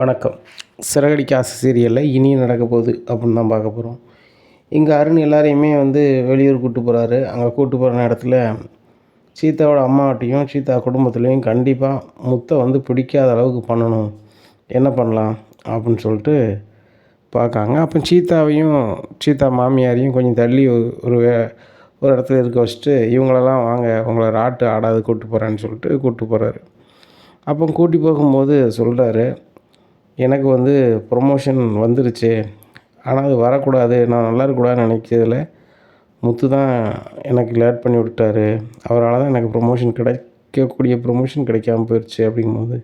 வணக்கம். சிறகடிக்க ஆசை சீரியலில் இனி நடக்க போகுது அப்படின்னு தான் பார்க்க போகிறோம். இங்கே அருண் எல்லாரையுமே வெளியூர் கூப்பிட்டு போகிறாரு. அங்கே கூப்பிட்டு போகிற இடத்துல சீதாவோட அம்மாவட்டையும் சீதா குடும்பத்துலேயும் கண்டிப்பாக முத்தை பிடிக்காத அளவுக்கு பண்ணணும். என்ன பண்ணலாம் அப்படின்னு சொல்லிட்டு பார்க்காங்க. அப்போ சீதா மாமியாரையும் கொஞ்சம் தள்ளி ஒரு ஒரு இடத்துல இருக்க வச்சுட்டு இவங்களெல்லாம் வாங்க உங்களை ராட்டு ஆடாது கூப்பிட்டு போகிறேன்னு சொல்லிட்டு கூப்பிட்டு போகிறாரு. அப்போ கூட்டி போகும்போது சொல்கிறாரு, எனக்கு ப்ரொமோஷன் வந்துருச்சு, ஆனால் அது வரக்கூடாது, நான் நல்லா இருக்கக்கூடாதுன்னு நினைக்கிறதுல முத்து தான் எனக்கு லேட் பண்ணி விட்டாரு, அவரால் தான் எனக்கு கிடைக்கக்கூடிய ப்ரொமோஷன் கிடைக்காம போயிடுச்சு. அப்படிங்கும்போது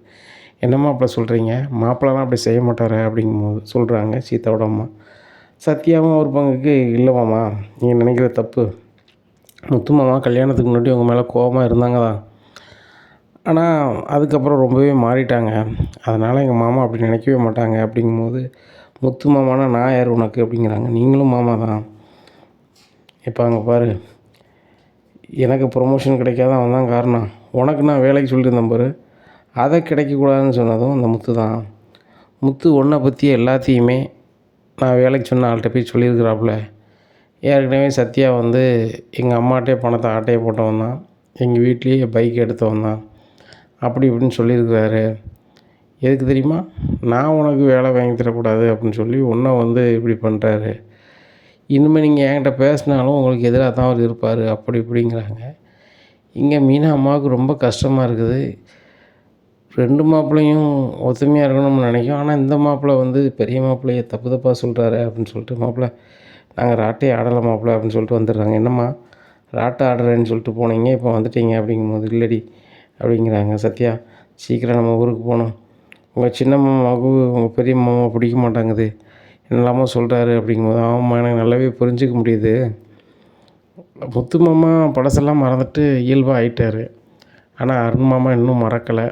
என்னம்மா அப்படி சொல்கிறீங்க, மாப்பிள்ளலாம் அப்படி செய்ய மாட்டார் அப்படிங்கும்போது சொல்கிறாங்க சீதாவோட அம்மா. சத்யாவும் ஒரு பங்குக்கு இல்லைம்மாம்மா, நீங்கள் நினைக்கிற தப்பு, முத்து மாமா கல்யாணத்துக்கு முன்னாடி உங்கள் மேலே கோபமாக இருந்தாங்க தான், ஆனால் அதுக்கப்புறம் ரொம்பவே மாறிட்டாங்க, அதனால் எங்கள் மாமா அப்படி நினைக்கவே மாட்டாங்க. அப்படிங்கும்போது முத்து மாமானா நான் யார் உனக்கு அப்படிங்கிறாங்க. நீங்களும் மாமா தான். இப்போ அங்கே பாரு, எனக்கு ப்ரொமோஷன் கிடைக்காத அவன் தான் காரணம். உனக்கு நான் வேலைக்கு சொல்லியிருந்தேன் பாரு, அதை கிடைக்கக்கூடாதுன்னு சொன்னதும் அந்த முத்து தான். முத்து ஒன்றை பற்றி எல்லாத்தையுமே நான் வேலைக்கு சொன்ன ஆள்கிட்ட போய் சொல்லியிருக்கிறாப்புல. ஏற்கனவே சத்யா எங்கள் அம்மாட்டே பணத்தை ஆட்டையை போட்டவன் தான், எங்கள் வீட்லேயே பைக் எடுத்தவன் தான், அப்படி இப்படின்னு சொல்லியிருக்கிறாரு. எதுக்கு தெரியுமா, நான் உனக்கு வேலை வாங்கி தரக்கூடாது அப்படின்னு சொல்லி ஒன்றை இப்படி பண்ணுறாரு. இனிமேல் நீங்கள் என்கிட்ட பேசினாலும் உங்களுக்கு எதிராக தான் அவர் இருப்பார், அப்படி இப்படிங்கிறாங்க. இங்கே மீனா அம்மாவுக்கு ரொம்ப கஷ்டமாக இருக்குது. 2 மாப்பிள்ளையும் ஒத்துமையாக இருக்கணும்னு நினைக்கும், ஆனால் இந்த மாப்பிள்ளை பெரிய மாப்பிள்ளையை தப்பு தப்பாக சொல்கிறாரு அப்படின்னு சொல்லிட்டு, மாப்பிள்ளை நாங்கள் ராட்டையை ஆடலை மாப்பிள்ளை அப்படின்னு சொல்லிட்டு வந்துடுறாங்க. என்னம்மா ராட்டை ஆடுறேன்னு சொல்லிட்டு போனீங்க, இப்போ வந்துட்டீங்க அப்படிங்கும்போது இல்லடி அப்படிங்கிறாங்க. சத்யா, சீக்கிரம் நம்ம ஊருக்கு போகணும், உங்கள் சின்ன மாமாவுக்கு உங்கள் பெரிய மாமா பிடிக்க மாட்டாங்குது, என்னெல்லாமோ சொல்கிறாரு அப்படிங்கும்போது, ஆமாம்மா எனக்கு நல்லாவே புரிஞ்சிக்க முடியுது, முத்து மாமா பழசெல்லாம் மறந்துட்டு இயல்பாக ஆகிட்டார், ஆனால் அருண் மாமா இன்னும் மறக்கலை,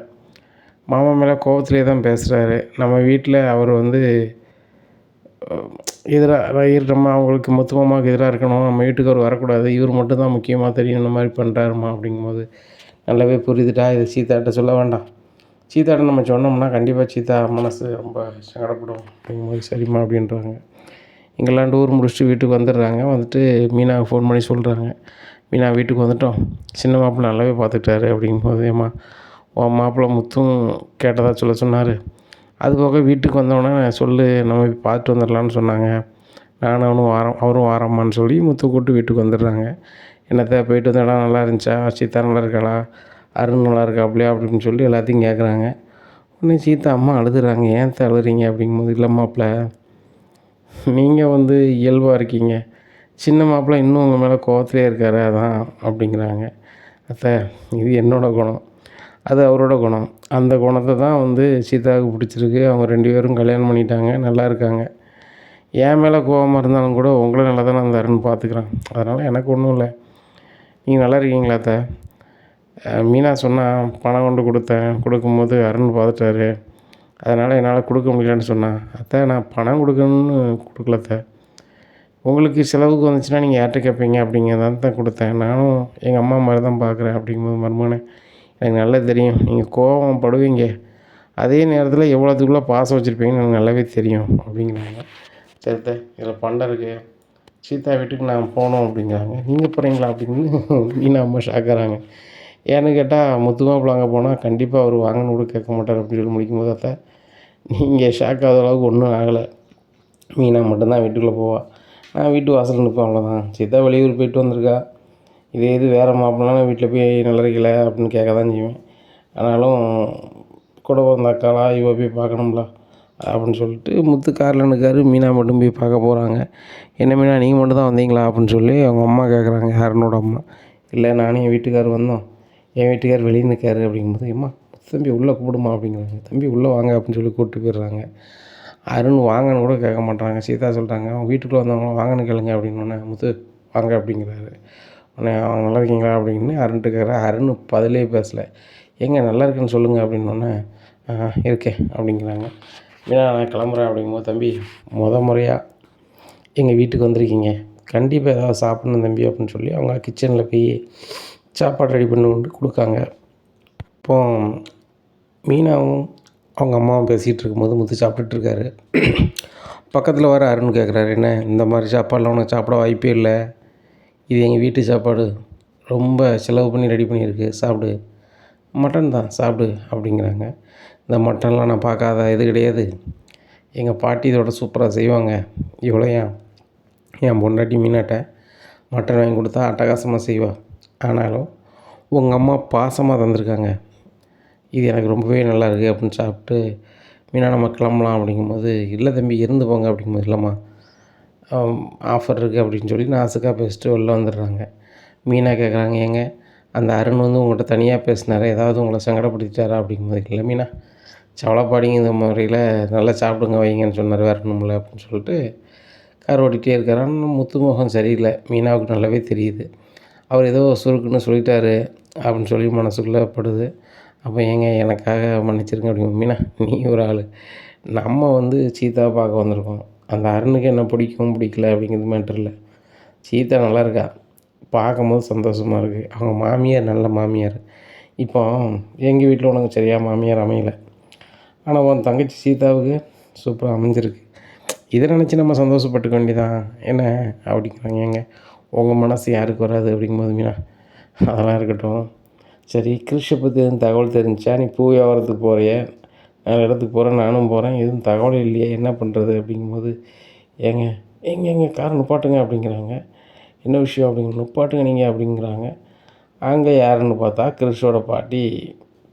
மாமா மேலே கோபத்திலே தான் பேசுகிறாரு, நம்ம வீட்டில் அவர் எதிராக நம்ம அவங்களுக்கு முத்து மாமாவுக்கு எதிராக இருக்கணும், நம்ம வீட்டுக்கு அவர் வரக்கூடாது, இவர் மட்டும்தான் முக்கியமாக தெரியும், இந்த மாதிரி பண்ணுறாருமா அப்படிங்கும்போது நல்லாவே புரியுதுட்டா, இது சீதாட்ட சொல்ல வேண்டாம், சீதாட்ட நம்ம சொன்னோம்னா கண்டிப்பாக சீதா மனசு ரொம்ப சங்கடப்படும் அப்படிங்கும்போது சரிம்மா அப்படின்றாங்க. இங்கெல்லாம் டூர் முடிச்சுட்டு வீட்டுக்கு வந்துடுறாங்க. மீனாவுக்கு ஃபோன் பண்ணி சொல்கிறாங்க, மீனா வீட்டுக்கு வந்துட்டோம், சின்ன மாப்பிள்ளை நல்லாவே பார்த்துக்கிட்டாரு அப்படிங்கும்போது, ஏம்மா உன் மாப்பிள்ளை முத்தும் கேட்டதாக சொல்ல சொன்னார், அதுபோக வீட்டுக்கு வந்தோடனே சொல்லு நம்ம பார்த்துட்டு வந்துடலான்னு சொன்னாங்க, நானும் அவரும் வாரம்மான்னு சொல்லி முத்து கூப்பிட்டு வீட்டுக்கு வந்துடுறாங்க. என்னத்தை போயிட்டு வந்த இடம் நல்லா இருந்துச்சா, சீதா நல்லா இருக்காளா, அருண் நல்லா இருக்கா அப்படியா அப்படின்னு சொல்லி எல்லாத்தையும் கேட்குறாங்க. உடனே சீதா அம்மா அழுதுறாங்க. ஏன் அழுதுறீங்க அப்படிங்கும்போது, இல்லை மாப்பிள்ள நீங்கள் இயல்பாக இருக்கீங்க, சின்ன மாப்பிள்ளை இன்னும் உங்கள் மேலே கோவத்திலே இருக்காரு அதான் அப்படிங்கிறாங்க. அத்தை இது என்னோடய குணம், அது அவரோட குணம், அந்த குணத்தை தான் சீதாவுக்கு பிடிச்சிருக்கு, அவங்க 2 பேரும் கல்யாணம் பண்ணிட்டாங்க, நல்லா இருக்காங்க, என் மேலே கோவமாக இருந்தாலும் கூட உங்களை நல்லா தானே அந்த அருண் பார்த்துக்குறான், அதனால் எனக்கு ஒன்றும் இல்லை, நீங்கள் நல்லா இருக்கீங்களா அத்தை. மீனா சொன்னால் பணம் கொண்டு கொடுக்கும்போது அருண் பார்த்துட்டாரு, அதனால் என்னால் கொடுக்க முடியலன்னு சொன்னான். அத்தை நான் பணம் கொடுக்கணும்னு கொடுக்கல அத்தை, உங்களுக்கு செலவுக்கு வந்துச்சுன்னா நீங்கள் யார்கிட்ட கேட்பீங்க அப்படிங்க தான் கொடுத்தேன், நானும் எங்கள் அம்மா மாதிரி தான் பார்க்குறேன் அப்படிங்கும்போது, மருமகனே எனக்கு நல்லா தெரியும், நீங்கள் கோபம் படுவீங்க, அதே நேரத்தில் எவ்வளோத்துக்குள்ளே பாசம் வச்சுருப்பீங்கன்னு எனக்கு நல்லாவே தெரியும் அப்படிங்கிறாங்க. சரி அத்தை இதில் பண்டம் இருக்குது, சீதா வீட்டுக்கு நான் போகணும் அப்படிங்கிறாங்க. நீங்கள் போகிறீங்களா அப்படின்னு மீனா அம்மா ஷாக்காகிறாங்க. ஏன்னு கேட்டால் முத்து மாப்பிள்ளை அங்கே போனால் கண்டிப்பாக அவர் வாங்கன்னு கூட கேட்க மாட்டார் அப்படின்னு சொல்லி முடிக்கும்போது, அத்தை நீங்கள் ஷாக் ஆகிற அளவுக்கு ஒன்றும் ஆகலை, மீனா மட்டும்தான் வீட்டுக்குள்ளே போவாள், நான் வீட்டு வாசலில் நிற்பேன், அவ்வளோதான், சீதா வெளியூர் போயிட்டு வந்திருக்கா, இது வேறு மாப்பிள்ளைலாம் வீட்டில் போய் நல்லா இருக்கல அப்படின்னு கேட்க தான் செய்வேன், ஆனாலும் கூட வந்த அக்காளா இவ போய் பார்க்கணும்ல அப்படின்னு சொல்லிட்டு முத்து காரில் நிற்காரு, மீனா மட்டும் போய் பார்க்க போகிறாங்க. என்ன மீனா நீங்கள் மட்டும் தான் வந்தீங்களா அப்படின்னு சொல்லி அவங்க அம்மா கேட்குறாங்க, அருணோட அம்மா. இல்லை நானும் என் வீட்டுக்காரர் வந்தோம், என் வீட்டுக்காரர் வெளியே நிற்காரு அப்படிங்கும்போது, அம்மா தம்பி உள்ளே கூப்பிடுமா அப்படிங்கிறாங்க. தம்பி உள்ளே வாங்க அப்படின்னு சொல்லி கூப்பிட்டு போயிடுறாங்க. அருண் வாங்கன்னு கூட கேட்க மாட்டாங்க. சீதா சொல்கிறாங்க, அவங்க வீட்டுக்குள்ளே வந்தவங்க வாங்கன்னு கேளுங்க அப்படின்னோடனே முத்து வாங்க அப்படிங்கிறாரு. உடனே அவங்க நல்லா இருக்கீங்களா அப்படின்னு அருண்கிட்ட கேட்குறேன். அருண் பதிலே பேசலை. ஏங்க நல்லா இருக்குன்னு சொல்லுங்கள் அப்படின்னோடனே இருக்கேன் அப்படிங்கிறாங்க. மீனா நான் கிளம்புறேன் அப்படிங்கும்போது, தம்பி முறையாக எங்கள் வீட்டுக்கு வந்திருக்கீங்க, கண்டிப்பாக ஏதாவது சாப்பிட்ணும் தம்பி அப்படின்னு சொல்லி அவங்க கிச்சனில் போய் சாப்பாடு ரெடி பண்ணி கொண்டு கொடுக்காங்க. இப்போது மீனாவும் அவங்க அம்மாவும் பேசிகிட்டு இருக்கும்போது முத்து சாப்பிட்டுட்ருக்காரு. பக்கத்தில் வர அருண் கேட்குறாரு, என்ன இந்த மாதிரி சாப்பாடெலாம் உனக்கு சாப்பிட வாய்ப்பே இல்லை, இது எங்கள் வீட்டு சாப்பாடு, ரொம்ப செலவு பண்ணி ரெடி பண்ணியிருக்கு, சாப்பிடு, மட்டன் தான் சாப்பிடு அப்படிங்கிறாங்க. இந்த மட்டன்லாம் நான் பார்க்காத இது கிடையாது, எங்கள் பாட்டி இதோட சூப்பராக செய்வாங்க, இவ்வளோ என் பொண்டாட்டி மீனாட்ட மட்டன் வாங்கி கொடுத்தா அட்டகாசமாக செய்வாள், ஆனாலும் உங்கள் அம்மா பாசமாக தந்திருக்காங்க, இது எனக்கு ரொம்பவே நல்லா இருக்குது அப்படின்னு சாப்பிட்டு, மீனா நம்ம கிளம்பலாம் அப்படிங்கும்போது, இல்லை தம்பி இருந்து போங்க அப்படிங்கும்போது, இல்லைம்மா ஆஃபர் இருக்குது அப்படின்னு சொல்லி நாசுக்காக பேசிட்டு வெளில வந்துடுறாங்க. மீனா கேட்குறாங்க, ஏங்க அந்த அருண் வந்து உங்கள்கிட்ட தனியாக பேசினார், ஏதாவது உங்களை சங்கடப்படுத்திட்டாரா அப்படிங்கும்போது, இல்லை மீனா சவளப்பாடிங்க இந்த முறையில் நல்லா சாப்பிடுங்க வைங்கன்னு சொன்னார், வேறு ஒன்றும் அப்படின்னு சொல்லிட்டு கார் ஓட்டிகிட்டே இருக்கார். ஆனால் முத்துமுகம் சரியில்லை, மீனாவுக்கு நல்லாவே தெரியுது. அவர் ஏதோ சுருக்குன்னு சொல்லிட்டாரு அப்படின்னு சொல்லி மனசுக்குள்ளே படுது. அப்போ ஏங்க எனக்காக மன்னிச்சிருங்க அப்படிங்க. மீனா நீ ஒரு ஆள், நம்ம வந்து சீதாவை பார்க்க வந்திருக்கோம், அந்த அருணுக்கு என்ன பிடிக்கும் பிடிக்கல அப்படிங்கிறது மேட்டர் இல்லை, சீதா நல்லா இருக்கா, பார்க்கும்போது சந்தோஷமாக இருக்குது, அவங்க மாமியார் நல்ல மாமியார், இப்போ எங்கள் வீட்டில் உனக்கு சரியாக மாமியார் அமையலை, ஆனால் உன் தங்கச்சி சீதாவுக்கு சூப்பராக அமைஞ்சிருக்கு, இதை நினச்சி நம்ம சந்தோஷப்பட்டுக்க வேண்டியதான் என்ன அப்படிங்கிறாங்க. ஏங்க உங்கள் மனசு யாருக்கு வராது அப்படிங்கும்போது, மீனா அதெல்லாம் இருக்கட்டும், சரி கிருஷை பற்றி எதுவும் தகவல் தெரிஞ்சா, நீ பூ வியாபாரத்துக்கு போகிறிய, நான் இடத்துக்கு போகிறேன், நானும் போகிறேன், எதுவும் தகவல் இல்லையே என்ன பண்ணுறது அப்படிங்கும்போது, ஏங்க எங்கே கார் நிப்பாட்டுங்க அப்படிங்கிறாங்க. என்ன விஷயம் அப்படிங்கிற, நிப்பாட்டுங்க நீங்கள் அப்படிங்கிறாங்க. அங்கே யாருன்னு பார்த்தா கிருஷோட பாட்டி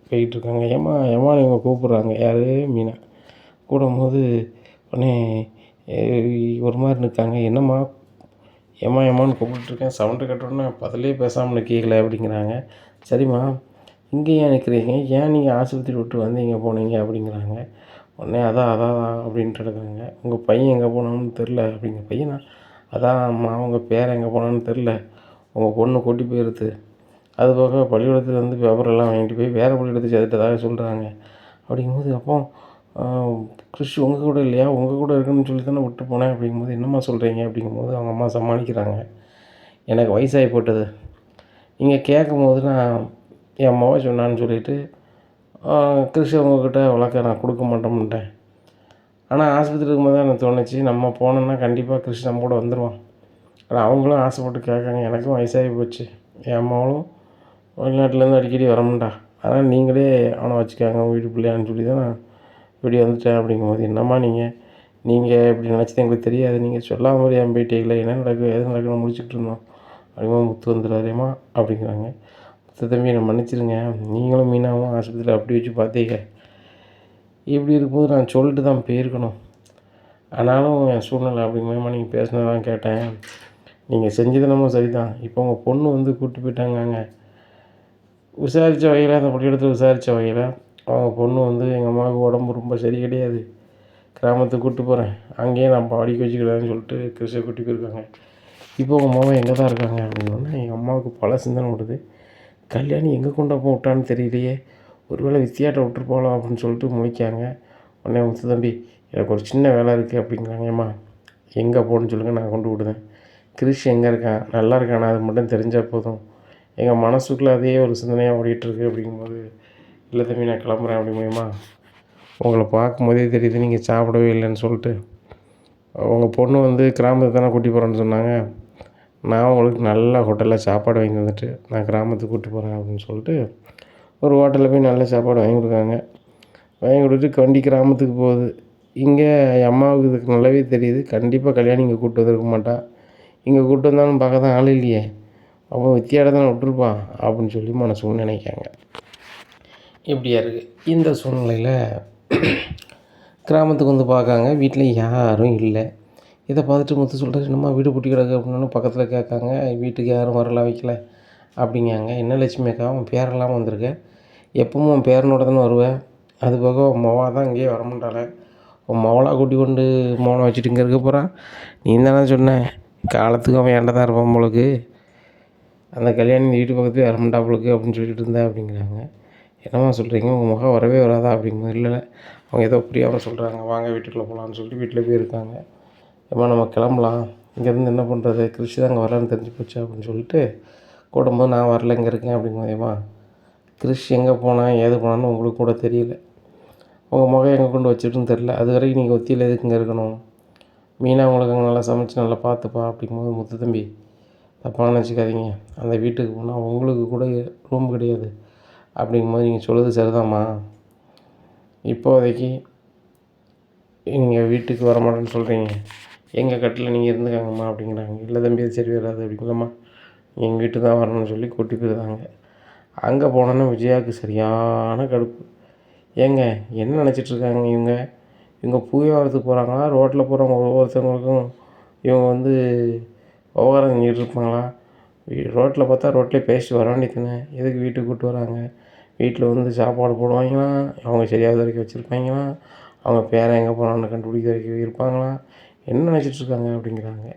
போயிட்டுருக்காங்க. ஏம்மா இவங்க கூப்பிட்றாங்க, யார் மீனா கூடும்போது உடனே ஒரு மாதிரி நிற்காங்க. என்னம்மா ஏம்மான்னு கூப்பிட்டுருக்கேன், சவுண்டு கட்டோன்னே பதிலே பேசாமல் நிற்கல அப்படிங்கிறாங்க. சரிம்மா இங்கே ஏன் நிற்கிறீங்க, ஏன் நீங்கள் ஆஸ்பத்திரி விட்டு வந்தீங்க போனீங்க அப்படிங்கிறாங்க. உடனே அதான் அப்படின்ட்டு எடுக்கிறாங்க. உங்கள் பையன் எங்கே போனான்னு தெரில அப்படிங்கிற. பையனா? அதான் அம்மா உங்கள் பேர் எங்கே போனான்னு தெரில, உங்கள் பொண்ணு கூட்டி போயிடுது, அது போக பள்ளிக்கூடத்தில் வந்து பேப்பரெல்லாம் வாங்கிட்டு போய் வேறு பள்ளிக்கூடத்துக்கு சேர்த்துட்டதாக சொல்கிறாங்க அப்படிங்கும்போது, அப்போ கிறிஷ் உங்கள் கூட இல்லையா, உங்கள் கூட இருக்குன்னு சொல்லி தானே விட்டு போனேன் அப்படிங்கும்போது, என்னம்மா சொல்கிறீங்க அப்படிங்கும்போது அவங்க அம்மா சமாளிக்கிறாங்க. எனக்கு வயசாகி போட்டது, நீங்கள் கேட்கும்போது நான் என் மொவ சொன்னான்னு சொல்லிவிட்டு கிறிஷ் உங்கள்கிட்ட வழக்க நான் கொடுக்க மாட்டோம்ன்ட்டேன். ஆனால் ஆஸ்பத்திரி இருக்கும்போது தான் எனக்கு தோணுச்சு, நம்ம போனோம்னா கண்டிப்பாக கிறிஷ் நம்ம கூட வந்துடுவான். ஆனால் அவங்களும் ஆசைப்பட்டு கேட்காங்க, எனக்கும் வயசாகி போச்சு, என் அம்மாவும் வெளிநாட்டிலேருந்து அடிக்கடி வரமுண்டா, அதனால் நீங்களே அவனை வச்சுக்காங்க வீட்டு பிள்ளையான்னு சொல்லி தான் நான் இப்படி வந்துட்டேன் அப்படிங்கும்போது, என்னம்மா நீங்கள் இப்படி நினச்சது எங்களுக்கு தெரியாது, நீங்கள் சொல்லாமல் ஒரு என் பேட்டியில் என்ன நடக்குது எது நடக்குதுன்னு முடிச்சுட்டு இருந்தோம் அப்படிங்கும்போது முத்து வந்துடுறாரேம்மா அப்படிங்கிறாங்க. முத்து தம்பி என்னை மன்னிச்சிருங்க, நீங்களும் மீனாவும் ஆஸ்பத்திரியில் அப்படி வச்சு பார்த்தீங்க, இப்படி இருக்கும்போது நான் சொல்லிட்டு தான் போயிருக்கணும், ஆனாலும் என் சூழ்நிலை அப்படிங்கும்போது நீங்கள் பேசினதான் கேட்டேன், நீங்கள் செஞ்சது நம்ம சரிதான், இப்போ உங்கள் பொண்ணு வந்து கூப்பிட்டு போயிட்டாங்க, விசாரித்த வகையில் அந்த பள்ளிக்கூடத்தில் விசாரித்த வகையில் அவங்க பொண்ணு வந்து எங்கள் அம்மாவுக்கு உடம்பு ரொம்ப சரி கிடையாது, கிராமத்துக்கு கூப்பிட்டு போகிறேன், அங்கேயே நான் படிக்க வச்சுக்கிறேன்னு சொல்லிட்டு கிறிஷை கூட்டி போயிருக்காங்க. இப்போ உங்கள் அம்மாவும் எங்கே தான் இருக்காங்க அப்படின்னோடனே எங்கள் அம்மாவுக்கு பல சிந்தனை விடுது, கல்யாணி எங்கே கொண்டு போய் விட்டான்னு தெரியலையே, ஒருவேளை வித்தியாட்ட விட்டுருப்போலாம் அப்படின்னு சொல்லிட்டு முழிக்காங்க. உடனே முத்து தம்பி எனக்கு ஒரு சின்ன வேலை இருக்குது அப்படிங்கிறாங்க. ஏம்மா எங்கே போகணுன்னு சொல்லுங்கள், நான் கொண்டு விடுதேன், கிறிஷ் எங்கே இருக்கான், நல்லா இருக்கானா, அது மட்டும் தெரிஞ்சால் போதும், எங்கள் மனசுக்குள்ளே அதே ஒரு சிந்தனையாக ஓடிட்டுருக்கு அப்படிங்கும்போது, இல்லை தம்பி நான் கிளம்புறேன் அப்படிங்குமா, உங்களை பார்க்கும்போதே தெரியுது நீங்கள் சாப்பிடவே இல்லைன்னு சொல்லிட்டு, உங்கள் பொண்ணு வந்து கிராமத்துக்கு தானே கூட்டி போகிறேன்னு சொன்னாங்க, நான் உங்களுக்கு நல்ல ஹோட்டலில் சாப்பாடு வாங்கி வந்துட்டு நான் கிராமத்துக்கு கூட்டி போகிறேன் அப்படின்னு சொல்லிட்டு ஒரு ஹோட்டலில் போய் நல்ல சாப்பாடு வாங்கி கொடுக்காங்க. வாங்கி கொடுத்துட்டு வண்டி கிராமத்துக்கு போகுது. இங்கே என் அம்மாவுக்கு இதுக்கு நல்லாவே தெரியுது, கண்டிப்பாக கல்யாணம் இங்கே கூப்பிட்டு வந்திருக்க மாட்டான், இங்கே கூப்பிட்டு வந்தாலும் பார்க்க தான் ஆள் இல்லையே, அவன் வித்தியாட தானே விட்டுருப்பான் அப்படின்னு சொல்லி மனசுக்குன்னு நினைக்காங்க. இப்படியா இருக்குது இந்த சூழ்நிலையில் கிராமத்துக்கு வந்து பார்க்காங்க, வீட்டில் யாரும் இல்லை. இதை பார்த்துட்டு முத்து சொல்கிறாரு, என்னம்மா வீடு பூட்டி கிடக்கு அப்படின்னா பக்கத்தில் கேட்காங்க, வீட்டுக்கு யாரும் வரலாம் வைக்கல அப்படிங்காங்க. என்ன லட்சுமி அக்கா உன் பேரெல்லாம் வந்திருக்கேன், எப்பவும் உன் பேரனோட தானே வருவேன், அது போக உன் மொவா தான் இங்கேயே வரமாட்டாளே, உன் மொவலாக கூட்டி கொண்டு மோனை வச்சுட்டு இங்கே இருக்க போகிறான், நீ தானே சொன்னேன் காலத்துக்கு அவன் ஏண்ட தான் இருப்பான் போலுக்கு, அந்த கல்யாணி வீட்டு பக்கத்துலேயே வரமாட்டா போலுக்கு அப்படின்னு சொல்லிட்டு இருந்தேன் அப்படிங்கிறாங்க. என்னம்மா சொல்கிறீங்க, உங்கள் முகம் வரவே வராதா அப்படிங்கும்போது, இல்லை அவங்க ஏதோ புரியாமல் சொல்கிறாங்க, வாங்க வீட்டுக்குள்ளே போகலான்னு சொல்லிட்டு வீட்டில் போய் இருக்காங்க. ஏம்மா நம்ம கிளம்பலாம், இங்கேருந்து என்ன பண்ணுறது, கிருஷி தான் அங்கே வரலான்னு தெரிஞ்சு போச்சு அப்படின்னு சொல்லிட்டு கூடும்போது, நான் வரல இங்கே இருக்கேன் அப்படிங்கும்போது, ஏம்மா கிருஷ் எங்கே போனான் ஏது போனான்னு உங்களுக்கு கூட தெரியல, உங்கள் முகம் எங்கே கொண்டு வச்சுட்டுன்னு தெரில. அது வரைக்கும் நீங்கள் ஒத்தியில் எதுக்குங்க இருக்கணும்? மீனா உங்களுக்கு அங்கே நல்லா சமைச்சு நல்லா பார்த்துப்பா அப்படிங்கும்போது, முத்து தம்பி தப்பாக நினச்சிக்காதீங்க, அந்த வீட்டுக்கு போனால் உங்களுக்கு கூட ரூம் கிடையாது அப்படிங்கும்போது நீங்கள் சொல்லுறது சரிதாம்மா. இப்போதைக்கு நீங்கள் வீட்டுக்கு வர மாட்டேன்னு சொல்கிறீங்க, எங்கள் கட்டில் நீங்கள் இருந்துக்காங்கம்மா அப்படிங்கிறாங்க. இல்லை தம்பி அது சரி வராது அப்படிங்களம்மா, எங்கள் வீட்டுக்கு தான் வரணும்னு சொல்லி கூட்டி போயிருந்தாங்க. அங்கே போனோன்னே விஜயாவுக்கு சரியான கடுப்பு. ஏங்க என்ன நினச்சிட்ருக்காங்க இவங்க? இவங்க பூ வியாபாரத்துக்கு போகிறாங்களா, ரோட்டில் போகிறவங்க ஒவ்வொருத்தவங்களுக்கும் இவங்க வந்து விவகாரம் செஞ்சுட்டு இருப்பாங்களா? ரோட்டில் பார்த்தா ரோட்லேயே பேசிட்டு வர வேண்டியதுதானே, எதுக்கு வீட்டுக்கு கூப்பிட்டு வராங்க? வீட்டில் வந்து சாப்பாடு போடுவாங்களாம், அவங்க சரியாக வரைக்கும் வச்சுருப்பாங்களாம், அவங்க பேரன் எங்கே போனான்னு கண்டுபிடிக்க வரைக்கும் இருப்பாங்களாம், என்ன நினச்சிட்ருக்காங்க அப்படிங்கிறாங்க.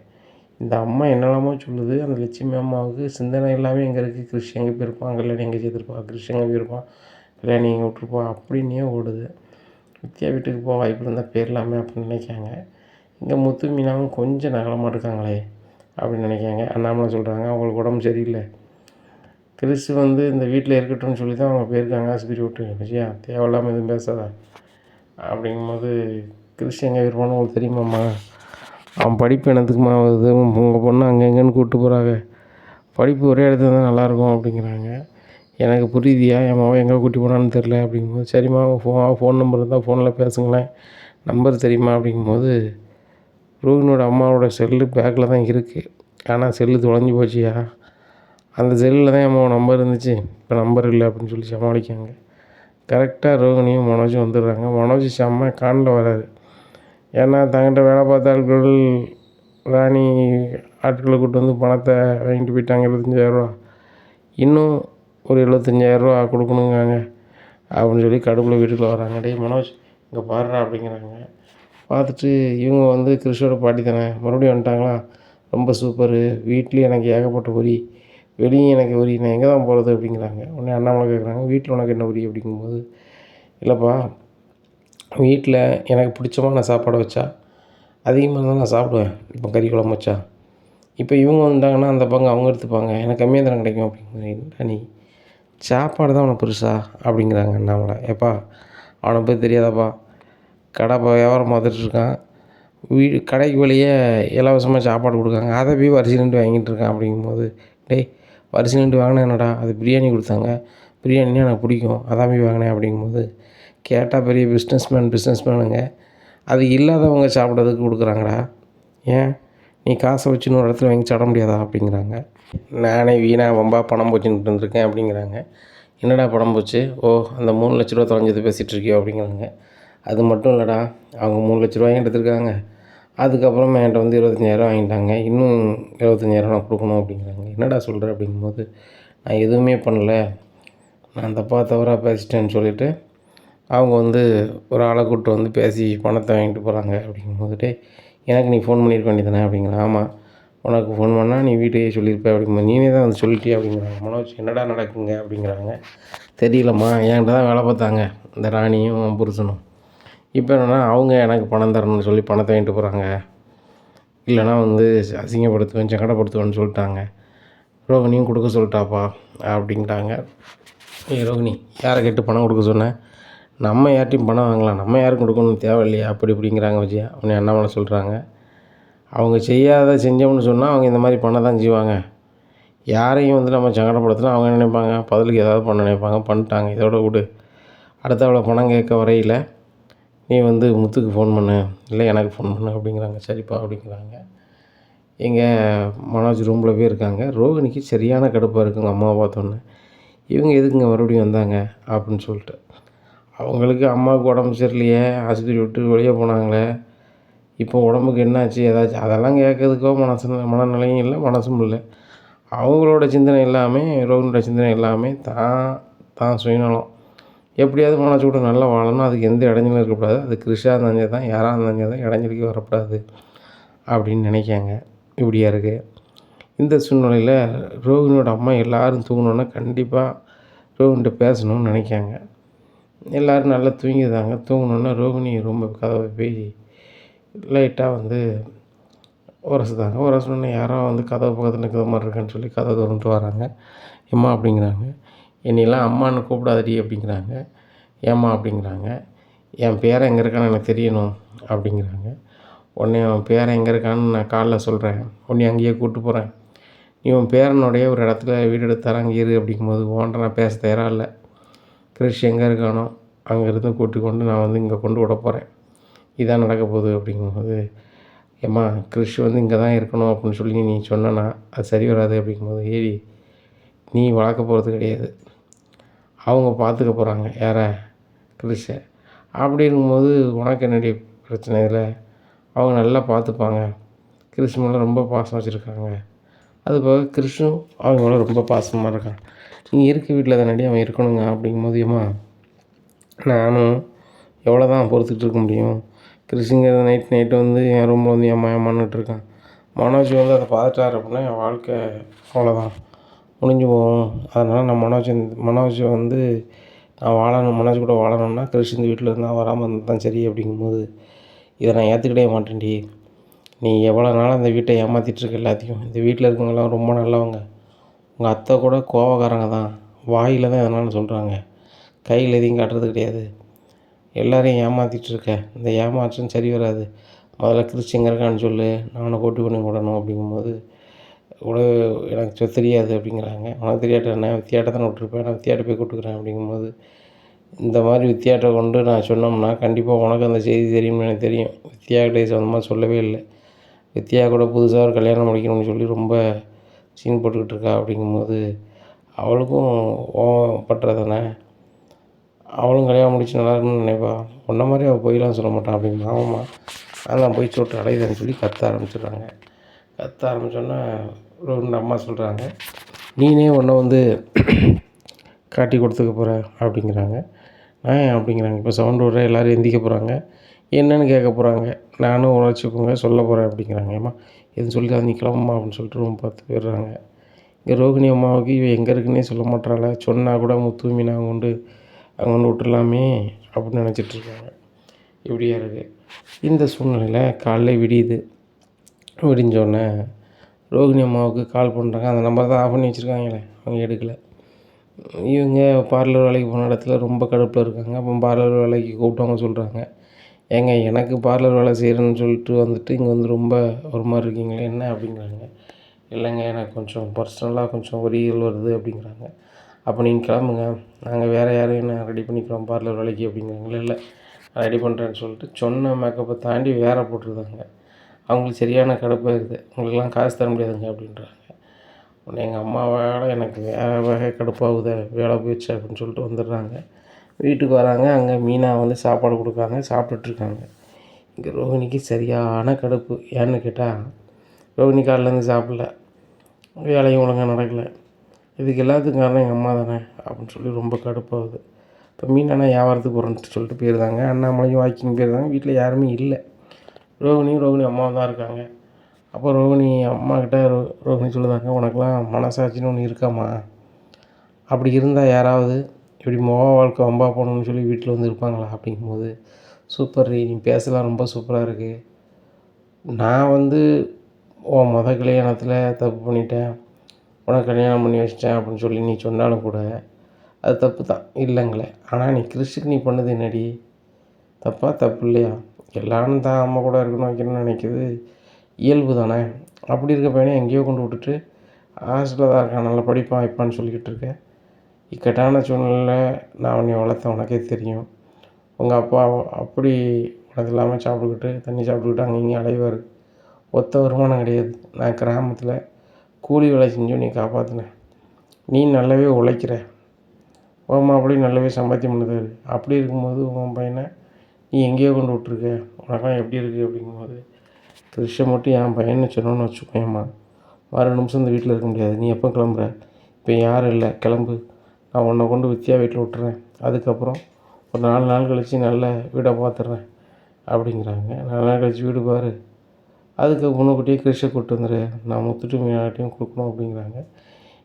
இந்த அம்மா என்னெல்லாமோ சொல்லுது. அந்த லட்சுமி அம்மாவுக்கு சிந்தனை எல்லாமே எங்கே இருக்குது? கிறிஷ் எங்கே போயிருப்பான், கல்யாணி எங்கே சேர்த்துருப்பா, கிறிஷ் எங்கே போயிருப்பான், கல்யாணி எங்கே விட்டுருப்பா அப்படின்னே ஓடுது. வித்யா வீட்டுக்கு போக வாய்ப்பு இருந்தால் போயிடலாமே அப்படின்னு நினைக்காங்க. இங்கே முத்து மீனாவும் கொஞ்சம் நகலமாக இருக்காங்களே அப்படின்னு நினைக்காங்க. அண்ணாமலை சொல்கிறாங்க அவங்களுக்கு உடம்பு சரியில்லை, கிறிஸ் வந்து இந்த வீட்டில் இருக்கட்டும்னு சொல்லி தான் அவங்க போயிருக்காங்க ஆஸ்பத்திரி விட்டு. விஜயா தேவையில்லாமல் எதுவும் பேசாதா அப்படிங்கும்போது, கிறிஸ் எங்கே இருப்பான்னு உங்களுக்கு தெரியுமாம்மா? அவன் படிப்பு என்னத்துக்குமா ஆகுது? உங்கள் பொண்ணு அங்கே எங்கேன்னு கூப்பிட்டு போகிறாங்க, படிப்பு ஒரே இடத்துல தான் நல்லாயிருக்கும் அப்படிங்கிறாங்க. எனக்கு புரியுதியா, என் மாவன் எங்கே கூட்டி போனான்னு தெரில அப்படிங்கும்போது, சரிம்மா ஃபோன் நம்பர் இருந்தால் ஃபோனில் பேசுங்களேன், நம்பர் தெரியுமா அப்படிங்கும்போது, ரோஹினோட அம்மாவோட செல்லு பேக்கில் தான் இருக்குது, ஆனால் செல்லு தொலைஞ்சி போச்சியா, அந்த செல்லில் தான் அம்மாவோட நம்பர் இருந்துச்சு, இப்போ நம்பர் இல்லை அப்படின்னு சொல்லி சமாளிக்காங்க. கரெக்டாக ரோகிணியும் மனோஜும் வந்துடுறாங்க. மனோஜ் செம்ம காண்டில் வராரு. ஏன்னா தங்கிட்ட வேலை பார்த்த ஆட்கள் ராணி ஆட்களை கூப்பிட்டு வந்து பணத்தை வாங்கிட்டு போயிட்டாங்க, 75,000 இன்னும் ஒரு 75,000 கொடுக்கணுங்காங்க அப்படின்னு சொல்லி கடுப்பில் வீட்டுக்குள்ளே வராங்க. டேய் மனோஜ் இங்கே பாடுறா அப்படிங்கிறாங்க. பார்த்துட்டு இவங்க வந்து கிறிஷோட பாட்டி தானே, மறுபடியும் வந்துட்டாங்களா, ரொம்ப சூப்பரு, வீட்லேயும் எனக்கு ஏகப்பட்ட உரி, வெளியும் எனக்கு உரி, நான் எங்கே தான் போகிறது அப்படிங்கிறாங்க. உடனே அண்ணாமலை கேட்குறாங்க, வீட்டில் உனக்கு என்ன உரி அப்படிங்கும்போது, இல்லைப்பா வீட்டில் எனக்கு பிடிச்சமான சாப்பாடை வச்சா அதிகமாக தான் நான் சாப்பிடுவேன், இப்போ கறி குழம்பு வச்சா, இப்போ இவங்க வந்துட்டாங்கன்னா அந்த பங்கு அவங்க எடுத்துப்பாங்க, எனக்கு கம்மியாக தானே கிடைக்கும் அப்படிங்கிறேன். நீ சாப்பாடு தான் அவனை பெருசா அப்படிங்கிறாங்க அண்ணாமலை. ஏப்பா அவனை போய் தெரியாதாப்பா, கடை வியாபாரம் பார்த்துட்ருக்கான், கடைக்கு வெளியே இலவசமாக சாப்பாடு கொடுக்காங்க, அதை போய் வரிசை நின்று வாங்கிட்டு இருக்கான் அப்படிங்கும்போது, டேய் வரிசை நின்று வாங்கினேன் என்னடா, அது பிரியாணி கொடுத்தாங்க, பிரியாணினா எனக்கு பிடிக்கும் அதான் போய் வாங்கினேன் அப்படிங்கும்போது, கேட்டால் பெரிய பிஸ்னஸ்மேனுங்க, அது இல்லாதவங்க சாப்பிட்றதுக்கு கொடுக்குறாங்கடா, ஏன் நீ காசை வச்சு இன்னொரு இடத்துல வாங்கி சாப்பிட முடியாதா அப்படிங்கிறாங்க. நானே வீணாக வம்பா பணம் போச்சுன்னு இருந்திருக்கேன் அப்படிங்கிறாங்க. என்னடா பணம் போச்சு? ஓ அந்த 3 லட்ச ரூபா தொலைஞ்சது பேசிகிட்டு இருக்கியோ அப்படிங்கிறாங்க. அது மட்டும் இல்லைடா, அவங்க 3 லட்ச ரூபாயும் எடுத்துருக்காங்க, அதுக்கப்புறம் என்கிட்ட வந்து 25,000 வாங்கிட்டாங்க, இன்னும் 75,000 நான் கொடுக்கணும் அப்படிங்கிறாங்க. என்னடா சொல்கிற அப்படிங்கும்போது, நான் எதுவுமே பண்ணல, நான் தவறாக பேசிட்டேன்னு சொல்லிவிட்டு அவங்க வந்து ஒரு ஆளை கூப்பிட்டு வந்து பேசி பணத்தை வாங்கிட்டு போகிறாங்க அப்படிங்கும்போது, எனக்கு நீ ஃபோன் பண்ணியிருக்க வேண்டியதானே அப்படிங்கிறான். ஆமாம் உனக்கு ஃபோன் பண்ணால் நீ வீட்டையே சொல்லியிருப்ப அப்படிங்கும்போது, நீனே தான் வந்து சொல்லிட்டியா அப்படிங்கிறாங்க. மனோஜ் என்னடா நடக்குங்க அப்படிங்கிறாங்க. தெரியலம்மா, என்கிட்ட தான் வேலை பார்த்தாங்க இந்த ராணியும் புருஷனும், இப்போ என்னென்னா அவங்க எனக்கு பணம் தரணும்னு சொல்லி பணத்தை வாங்கிட்டு போகிறாங்க, இல்லைனா வந்து அசிங்கப்படுத்துவேன் சங்கடப்படுத்துவேன்னு சொல்லிட்டாங்க, ரோகிணியும் கொடுக்க சொல்லிட்டாப்பா அப்படின்ட்டாங்க. ரோகிணி யாரை கேட்டு பணம் கொடுக்க சொன்னேன், நம்ம யார்ட்டையும் பணம் வாங்கலாம், நம்ம யாருக்கும் கொடுக்கணும்னு தேவை இல்லையா அப்படி இப்படிங்கிறாங்க விஜயா. உடனே அண்ணாமலை சொல்கிறாங்க, அவங்க செஞ்சோம்னு சொன்னால் அவங்க இந்த மாதிரி பண்ண தான் செய்வாங்க, யாரையும் வந்து நம்ம சங்கடப்படுத்தினா அவங்க என்ன நினைப்பாங்க, பதிலுக்கு ஏதாவது பண்ண நினைப்பாங்க, பண்ணிட்டாங்க, இதோட விடு, அடுத்த அவ்வளோ பணம் கேட்க வரையில் நீ வந்து முத்துக்கு ஃபோன் பண்ணு, இல்லை எனக்கு ஃபோன் பண்ணு அப்படிங்கிறாங்க. சரிப்பா அப்படிங்கிறாங்க. எங்கள் மனோஜ் ரூமில் போய் இருக்காங்க. ரோகிணிக்கு சரியான கடுப்பாக இருக்குங்க அம்மாவை பார்த்தோன்னே, இவங்க எதுக்குங்க மறுபடியும் வந்தாங்க அப்படின்னு சொல்லிட்டு. அவங்களுக்கு அம்மாவுக்கு உடம்பு சரியில்லையே, ஆஸ்பத்திரி விட்டு வெளியே போனாங்களே, இப்போ உடம்புக்கு என்னாச்சு ஏதாச்சும் அதெல்லாம் கேட்கறதுக்கோ மனநிலையும் இல்லை, மனசும் இல்லை. அவங்களோட சிந்தனை எல்லாமே, ரோகிணியோட சிந்தனை எல்லாமே தான் சுயநலம், எப்படியாவது மனசு விட்டு நல்லா வாழணும், அதுக்கு எந்த இடைஞ்சலும் இருக்கக்கூடாது, அது கிறிஷாக இருந்தாலும் தான் யாராக இருந்தாலும் தான் இடைஞ்சலுக்கு வரக்கூடாது அப்படின்னு நினைக்காங்க. இப்படியா இருக்குது இந்த சூழ்நிலையில் ரோகிணியோட அம்மா எல்லோரும் தூங்கணுன்னா கண்டிப்பாக ரோகிணிகிட்ட பேசணும்னு நினைக்காங்க. எல்லோரும் நல்லா தூங்கிதாங்க. தூங்கணுன்னா ரோகிணி ரொம்ப கதவை போய் லைட்டாக வந்து உரசுதாங்க. உரசணுன்னு யாரோ வந்து கதவு பக்கத்தில் நிற்கிற மாதிரி இருக்கான்னு சொல்லி கதவை திறந்துட்டு வராங்க. எம்மா அப்படிங்கிறாங்க. என்னையெல்லாம் அம்மான்னு கூப்பிடாதடி அப்படிங்கிறாங்க. ஏம்மா அப்படிங்கிறாங்க. என் பேரன் எங்கே இருக்கான்னு எனக்கு தெரியணும் அப்படிங்கிறாங்க. உடனே அவன் பேரன் எங்கே இருக்கான்னு நான் காலைல சொல்கிறேன், உன்னை அங்கேயே கூப்பிட்டு போகிறேன், நீ உன் பேரனுடைய ஒரு இடத்துல வீடு எடுத்து தரேன் அங்கே இரு அப்படிங்கும்போது ஓன்ட்ட நான் பேச தயாராக இல்லை. கிறிஷ் எங்கே இருக்கானோ அங்கேருந்து கூட்டி கொண்டு நான் வந்து இங்கே கொண்டு விட போகிறேன், இதான் நடக்க போகுது அப்படிங்கும்போது, ஏம்மா கிறிஷ் வந்து இங்கே தான் இருக்கணும் அப்படின்னு சொல்லி நீ சொன்னனா அது சரி வராது அப்படிங்கும்போது, ஏடி நீ வளர்க்க போகிறது கிடையாது, அவங்க பார்த்துக்க போகிறாங்க யாரை, கிறிஷை. அப்படி இருக்கும்போது உனக்கு என்னடி பிரச்சனை இதில், அவங்க நல்லா பார்த்துப்பாங்க, கிறிஷ் மேலே ரொம்ப பாசம் வச்சுருக்காங்க, அது போக கிறிஷும் அவங்க மேலே ரொம்ப பாசமாக இருக்கான், நீ இருக்க வீட்டில் தானடி அவன் இருக்கணுங்க அப்படிங்கும்போது, ஏம்மா நானும் எவ்வளோ தான் பொறுத்துக்கிட்டு இருக்க முடியும், கிறிஷுங்க நைட்டு வந்து என் ரூமில் வந்து ஏமான்னுட்டு இருக்கான், மனோஜ் வந்து அதை பார்த்துட்டார் அப்படின்னா என் வாழ்க்கை அவ்வளோதான் முடிஞ்சு போகும், அதனால் நான் மனோஜை வந்து நான் வாழணும், மனோஜ் கூட வாழணும்னா கிறிஷ் இந்த வீட்டில் இருந்தால் வராமல் இருந்தால் தான் சரி அப்படிங்கும்போது, இதை நான் ஏற்றுக்கிட்டே மாட்டேன்டி, நீ எவ்வளோ நாள் அந்த வீட்டை ஏமாற்றிட்டுருக்க எல்லாத்தையும், இந்த வீட்டில் இருக்கவங்களாம் ரொம்ப நல்லவங்க, உங்கள் அத்தை கூட கோவக்காரங்க தான், வாயில் தான் எதனாலும் சொல்கிறாங்க, கையில் எதையும் காட்டுறது கிடையாது, எல்லோரையும் ஏமாற்றிட்டுருக்க, இந்த ஏமாற்றம் சரி வராது, முதல்ல கிறிஷ் எங்கே இருக்கான்னு சொல்லு, நான் அவனை கூட்டி பண்ணி விடணும் அப்படிங்கும்போது, கூட எனக்கு தெரியாது அப்படிங்கிறாங்க, உனக்கு தெரியாட்ட என்ன வித்தியாட்ட தானே விட்ருப்பேன், நான் வித்தியாட்ட போய் கூப்பிட்டுக்கிறேன் அப்படிங்கும்போது, இந்த மாதிரி வித்தியாட்ட கொண்டு நான் சொன்னோம்னா கண்டிப்பாக உனக்கு அந்த செய்தி தெரியும்னு எனக்கு தெரியும், வித்தியாக்கிட்டே சொந்தமாக சொல்லவே இல்லை, வித்யா கூட புதுசாக ஒரு கல்யாணம் முடிக்கணும்னு சொல்லி ரொம்ப சீன் போட்டுக்கிட்டு இருக்கா அப்படிங்கும்போது, அவளுக்கும் பட்டுறதானே, அவளும் கல்யாணம் முடிச்சு நல்லா இருக்கணும்னு நினைப்பா, உன்ன மாதிரி அவள் போயெலாம் சொல்ல மாட்டான் அப்படிங்க, ஆமாம்மா அதெல்லாம் போய் சொல்லிட்டு அலையுதுன்னு சொல்லி கத்த ஆரம்பிச்சிடுறாங்க. கத்த ஆரம்பித்தோன்னே ரெண்டு அம்மா சொல்கிறாங்க, நீனே ஒன்றை வந்து காட்டி கொடுத்துக்க போகிற அப்படிங்கிறாங்க. நான் அப்படிங்கிறாங்க, இப்போ சவுண்டு விட்ற எல்லோரும் எந்திரிக்க போகிறாங்க, என்னென்னு கேட்க போகிறாங்க, நானும் உணர்ச்சிக்கோங்க சொல்ல போகிறேன் அப்படிங்கிறாங்க. ஏம்மா எதுவும் சொல்லிட்டு நீ கிளம்புமா அப்படின்னு சொல்லிட்டு ரூம் பார்த்து போயிடுறாங்க. இங்கே ரோகிணி அம்மாவுக்கு இவன் எங்கே இருக்குன்னே சொல்ல மாட்டாள, சொன்னால் கூட முத்து மீனா அங்கே கொண்டு விட்டுடலாமே அப்படின்னு நினச்சிட்ருக்காங்க. இப்படியா இருக்குது இந்த சூழ்நிலையில். காலைல விடியுது, விடிஞ்சோடனே ரோகிணி அம்மாவுக்கு கால் பண்ணுறாங்க, அந்த நம்பர் தான் ஆஃப் பண்ணி வச்சுருக்காங்களே அவங்க எடுக்கலை. இவங்க பார்லர் வேலைக்கு போன இடத்துல ரொம்ப கடுப்பில் இருக்காங்க. அப்போ பார்லர் வேலைக்கு கூப்பிட்டவங்க சொல்கிறாங்க, ஏங்க எனக்கு பார்லர் வேலை செய்கிறேன்னு சொல்லிட்டு வந்துட்டு இங்கே வந்து ரொம்ப ஒரு மாதிரி இருக்கீங்களே என்ன அப்படிங்கிறாங்க. இல்லைங்க எனக்கு கொஞ்சம் பர்சனலாக கொஞ்சம் வரிகள் வருது அப்படிங்கிறாங்க. அப்போ நீங்கள் கிளம்புங்க, நாங்கள் வேறு யாரையும் நான் ரெடி பண்ணிக்கிறோம் பார்லர் வேலைக்கு அப்படிங்கிறாங்களே. இல்லை நான் ரெடி பண்ணுறேன்னு சொல்லிட்டு சொன்ன மேக்கப்பை தாண்டி வேறு போட்டுருந்தாங்க. அவங்களுக்கு சரியான கடுப்பாக இருக்குது, உங்களுக்கெல்லாம் காசு தர முடியாதுங்க அப்படின்றாங்க. உடனே எங்கள் அம்மாவால் எனக்கு வேறு வகை கடுப்பாகுது, வேலை போயிடுச்சு அப்படின்னு சொல்லிட்டு வந்துடுறாங்க. வீட்டுக்கு வராங்க, அங்கே மீனா வந்து சாப்பாடு கொடுக்குறாங்க, சாப்பிட்டுட்ருக்காங்க. இங்கே ரோகிணிக்கு சரியான கடுப்பு. ஏன்னு கேட்டால் ரோகிணி காலையிலேருந்து சாப்பிடல, வேலையும் ஒழுங்காக நடக்கலை, இதுக்கு எல்லாத்துக்கும் காரணம் எங்கள் அம்மா தானே அப்படின்னு சொல்லி ரொம்ப கடுப்பாகுது. இப்போ மீனானா வியாபாரத்துக்கு போகிறேன்ட்டு சொல்லிட்டு போயிருந்தாங்க, அண்ணாமலையும் வாக்கிங் போயிருந்தாங்க, வீட்டில் யாருமே இல்லை, ரோகிணி அம்மாவும் தான் இருக்காங்க. அப்போ ரோகிணி அம்மாக்கிட்ட ரோகிணி சொல்லுதாங்க, உனக்கெலாம் மனசாட்சின்னு ஒன்று இருக்காம்மா, அப்படி இருந்தால் யாராவது இப்படி வாழ்க்கை வம்பா போகணுன்னு சொல்லி வீட்டில் வந்து இருப்பாங்களா அப்படிங்கும்போது, சூப்பர் நீ பேசலாம் ரொம்ப சூப்பராக இருக்குது, நான் வந்து உன் கல்யாணத்தில் தப்பு பண்ணிட்டேன், உனக்கு கல்யாணம் பண்ணி வச்சிட்டேன் அப்படின்னு சொல்லி நீ சொன்னாலும் கூட அது தப்பு தான் இல்லைங்களே, ஆனால் நீ கிறிஸ்துக்கு நீ பண்ணது என்னடி தப்பு இல்லையா, எல்லாரும் தான் அம்மா கூட இருக்கணும் வைக்கணும்னு நினைக்கிறது இயல்பு தானே, அப்படி இருக்க பையனை எங்கேயோ கொண்டு விட்டுட்டு ஹாஸ்டலில் தான் இருக்கான், நல்லா படிப்பான் வைப்பான்னு சொல்லிக்கிட்டு இருக்கேன், இக்கட்டான சூழ்நிலையில் நான் உன்னை வளர்த்தேன் உனக்கே தெரியும், உங்கள் அப்பா அப்படி உனக்கு இல்லாமல் சாப்பிட்டுக்கிட்டு தண்ணி சாப்பிட்டுக்கிட்டு அங்கே இங்கேயும் அலைவார், ஒத்த வருமானம் கிடையாது, நான் கிராமத்தில் கூலி வேலை செஞ்சு நீ காப்பாற்றினேன், நீ நல்லாவே உழைக்கிற, உன் மாப்பிள்ளை நல்லாவே சம்பாத்தியம் பண்ணுறாரு, அப்படி இருக்கும்போது உன் பையனை நீ எங்கேயோ கொண்டு விட்ருக்க, உனக்கெல்லாம் எப்படி இருக்குது அப்படிங்கும்போது, கிறிஷை மட்டும் என் பையனை சொன்னோன்னு வச்சுக்கோயம்மா, மறு நிமிஷம் இந்த வீட்டில் இருக்க முடியாது, நீ எப்போ கிளம்புற, இப்போ யாரும் இல்லை கிளம்பு, நான் உன்னை கொண்டு வித்தியா வீட்டில் விட்டுறேன், அதுக்கப்புறம் ஒரு 4 நாள் கழித்து நல்ல வீடாக பார்த்துட்றேன் அப்படிங்கிறாங்க. 4 நாள் கழித்து வீடு பாரு, அதுக்கு முன்னுக்கூட்டியே கிறிஷை கூப்பிட்டு வந்துடு, நான் முத்துட்டு மீனாட்டையும் கொடுக்கணும் அப்படிங்கிறாங்க.